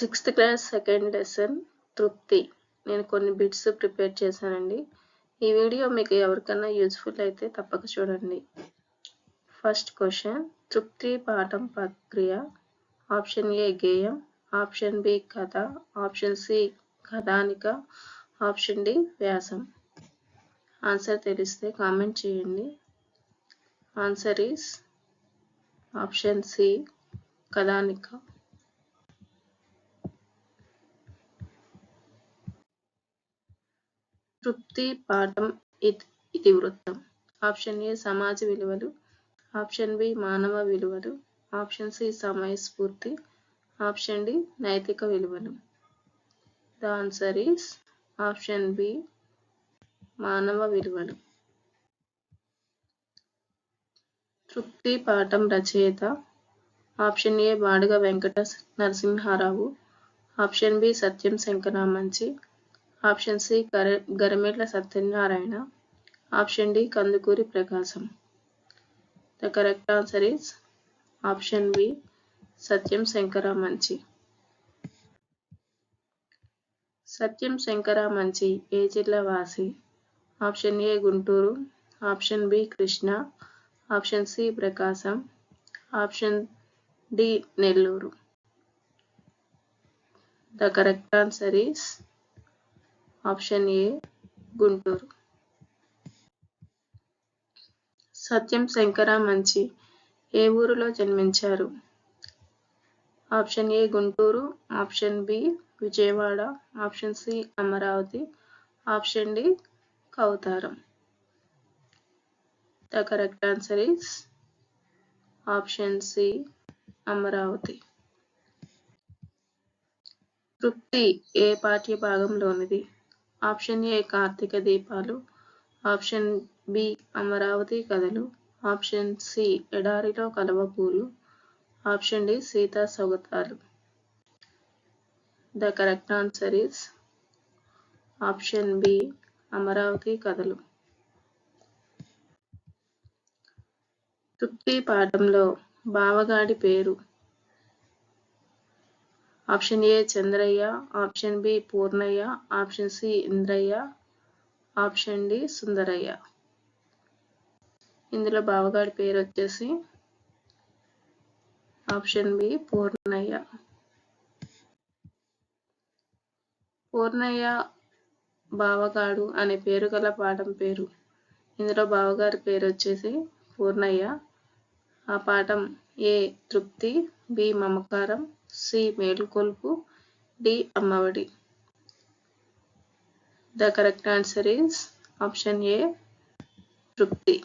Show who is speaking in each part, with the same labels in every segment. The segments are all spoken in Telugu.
Speaker 1: సిక్స్త్ క్లాస్ సెకండ్ లెసన్ తృప్తి. నేను కొన్ని బిట్స్ ప్రిపేర్ చేశానండి. ఈ వీడియో మీకు ఎవరికన్నా యూజ్ఫుల్ అయితే తప్పక చూడండి. ఫస్ట్ క్వశ్చన్, తృప్తి పాఠం ప్రక్రియ. ఆప్షన్ ఏ గేయం, ఆప్షన్ బి కథ, ఆప్షన్ సి కథానిక, ఆప్షన్ డి వ్యాసం. ఆన్సర్ తెలిస్తే కామెంట్ చేయండి. ఆన్సర్ ఈస్ ఆప్షన్ సి కథానిక. తృప్తి పాఠం ఇతివృత్తం. ఆప్షన్ ఏ సమాజ విలువలు, ఆప్షన్ బి మానవ విలువలు, ఆప్షన్ సి సమయస్ఫూర్తి, ఆప్షన్ డి నైతిక విలువలు. The answer is option B మానవ విలువలు. తృప్తి పాఠం రచయిత. Option A Baduga Venkata Narasimharao, option B Satyam Sankaramanchi, option C Garimetla Satyanarayana, option D Kandukuri Prakasam. The correct answer is option B Satyam Sankaramanchi. Satyam Sankaramanchi ఏ జిల్లా వాసి? Option A Guntur, option B Krishna, option C Prakasam, option D Nellore. The correct answer is option A Guntur. సత్యం శంకరామంచి ఏ ఊరిలో జన్మించారు? Option A Guntur, option B Vijayawada, option C Amaravati, option D Kautaram. The correct answer is option C Amaravati. Trupti ఏ పాఠ్య భాగంలోనిది? ఆప్షన్ ఏ కార్తీక దీపాలు, ఆప్షన్ బి అమరావతి కథలు, ఆప్షన్ సి ఎడారిలో కలువపూలు, ఆప్షన్ డి సీతా సౌగతాలు. The correct answer is option B Amaravati Kathalu. Trupti పాఠంలో బావగాడి పేరు? Option A Chandrayya, option B Purnayya, option C Indrayya, option D Sundarayya. ఇందులో బావగాడి పేరు వచ్చేసి ఆప్షన్ బి పూర్ణయ్య. పూర్ణయ్య బావగాడు అనే పేరు గల పాఠం పేరు. ఇందులో బావగారి పేరు వచ్చేసి పూర్ణయ్య. ఆ పాఠం ఏ తృప్తి, బి మమకారం, సి మేలుకొల్పు, డి అమ్మఒడి. The correct answer is option A Trupti.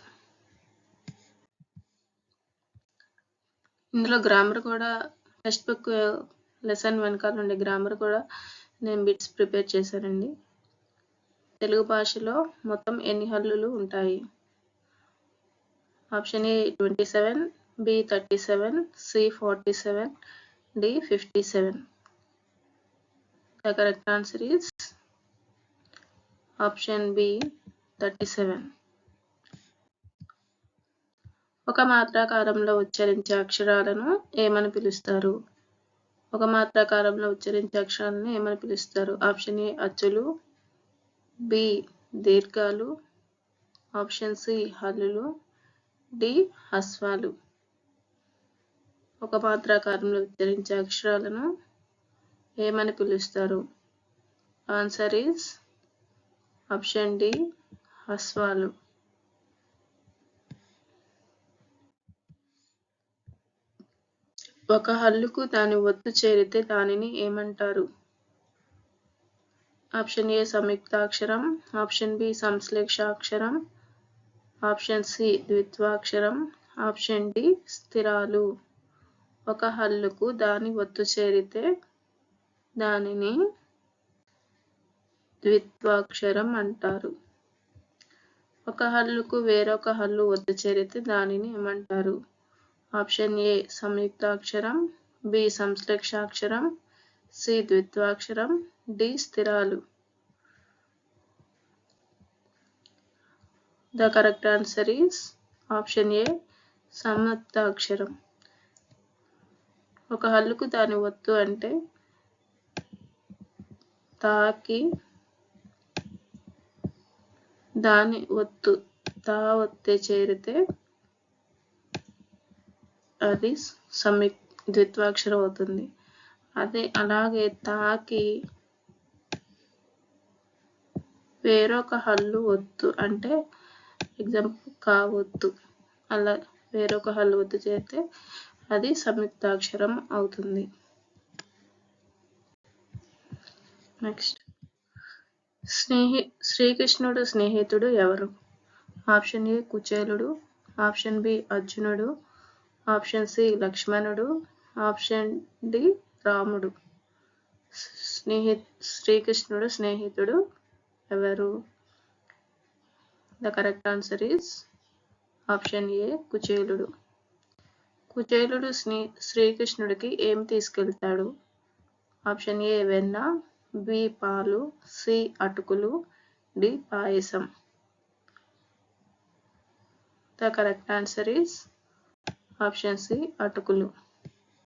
Speaker 1: ఇందులో గ్రామర్ కూడా టెక్స్ట్ బుక్ లెసన్ వెనకాల ఉండే గ్రామర్ కూడా నేను బిట్స్ ప్రిపేర్ చేశానండి. తెలుగు భాషలో మొత్తం ఎన్ని హల్లులు ఉంటాయి? Option A 27, B 37, C 47, D 57. The correct answer is option B 37. ఒక మాత్రాకారంలో ఉచ్చరించే అక్షరాలను ఏమని పిలుస్తారు? ఒక మాత్రాకారంలో ఉచ్చరించే అక్షరాలను ఏమని పిలుస్తారు? ఆప్షన్ ఏ అచ్చులు, బి దీర్ఘాలు, ఆప్షన్ సి హల్లులు, డి హ్రస్వాలు. ఒక మాత్రాకారంలో ఉచ్చరించే అక్షరాలను ఏమని పిలుస్తారు? ఆన్సర్ ఈస్ ఆప్షన్ డి హ్రస్వాలు. ఒక హల్లుకు దాని ఒత్తు చేరితే దానిని ఏమంటారు? ఆప్షన్ ఏ సంయుక్తాక్షరం, ఆప్షన్ బి సంశ్లేషాక్షరం, ఆప్షన్ సి ద్విత్వాక్షరం, ఆప్షన్ డి స్థిరాలు. ఒక హల్లుకు దాని ఒత్తు చేరితే దానిని ద్విత్వాక్షరం అంటారు. ఒక హల్లుకు వేరొక హల్లు ఒత్తు చేరితే దానిని ఏమంటారు? ఆప్షన్ ఏ సంయుక్తాక్షరం, బి సంశ్లేషాక్షరం, సి ద్విత్వాక్షరం, డి స్థిరాలు. The correct answer is option A సంయుక్తాక్షరం. ఒక హల్లుకు దాని ఒత్తు అంటే తాకి దాని ఒత్తు తా ఒత్తే చేరితే అది ద్విత్వాక్షరం అవుతుంది. అలాగే తాకి వేరొక హల్లు ఒత్తు అంటే ఎగ్జాంపుల్ కా ఒత్తు అలా వేరొక హల్లు ఒత్తు చేస్తే అది సంయుక్తాక్షరం అవుతుంది. నెక్స్ట్, శ్రీకృష్ణుడు స్నేహితుడు ఎవరు? ఆప్షన్ ఏ కుచేలుడు, ఆప్షన్ బి అర్జునుడు, ఆప్షన్ సి లక్ష్మణుడు, ఆప్షన్ డి రాముడు. శ్రీకృష్ణుడు స్నేహితుడు ఎవరు? The correct answer is option A కుచేలుడు. కుచేలుడు శ్రీకృష్ణుడికి ఏం తీసుకెళ్తాడు? ఆప్షన్ ఏ వెన్న, బి పాలు, సి అటుకులు, డి పాయసం. The correct answer is option C అటుకులు.